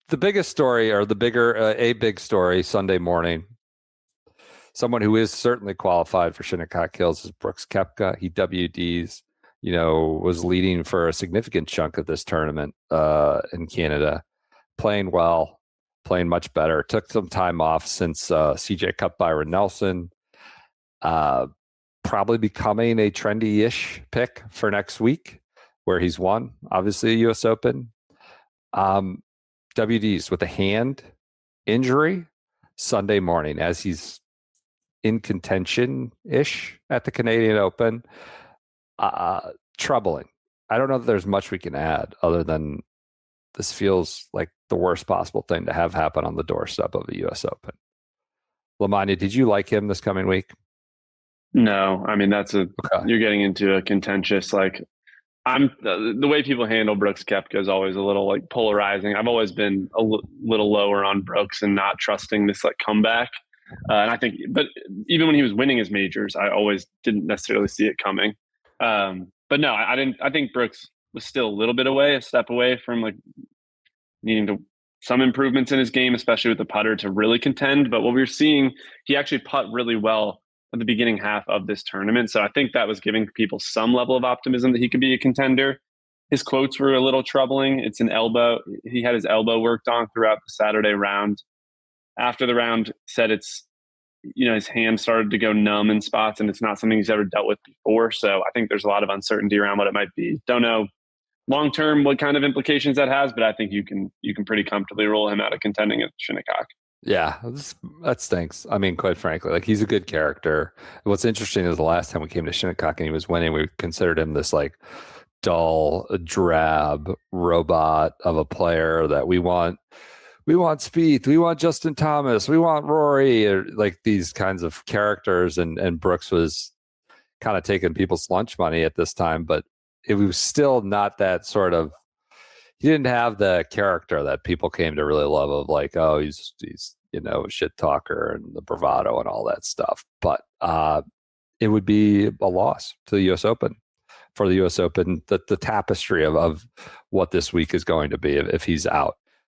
The biggest story, or a big story Sunday morning, someone who is certainly qualified for Shinnecock Hills is Brooks Koepka. He WDs, was leading for a significant chunk of this tournament in Canada, playing well, playing much better. Took some time off since CJ Cup Byron Nelson. Probably becoming a trendy-ish pick for next week, where he's won, obviously, a U.S. Open. WDs with a hand injury Sunday morning as he's in contention-ish at the Canadian Open. Troubling. I don't know that there's much we can add other than this feels like the worst possible thing to have happen on the doorstep of a U.S. Open. LaMagna, did you like him this coming week? No, I mean, you're getting into a contentious, the way people handle Brooks Koepka is always a little polarizing. I've always been a little lower on Brooks and not trusting this comeback. And I think, but even when he was winning his majors, I always didn't necessarily see it coming. But no, I didn't. I think Brooks was still a step away from needing some improvements in his game, especially with the putter, to really contend. But what we were seeing, he actually putt really well at the beginning half of this tournament. So I think that was giving people some level of optimism that he could be a contender. His quotes were a little troubling. It's an elbow. He had his elbow worked on throughout the Saturday round. After the round, said his hand started to go numb in spots, and it's not something he's ever dealt with before. So I think there's a lot of uncertainty around what it might be. Don't know long term what kind of implications that has, but I think you can pretty comfortably rule him out of contending at Shinnecock. Yeah, that stinks. I mean, quite frankly, he's a good character. What's interesting is the last time we came to Shinnecock and he was winning, we considered him this dull, drab robot of a player that we want Spieth, we want Justin Thomas, we want Rory, or these kinds of characters. And Brooks was kind of taking people's lunch money at this time, but it was still not that sort of. He didn't have the character that people came to really love of he's a shit talker and the bravado and all that stuff. But it would be a loss to the U.S. Open. For the U.S. Open, the tapestry of what this week is going to be if he's out.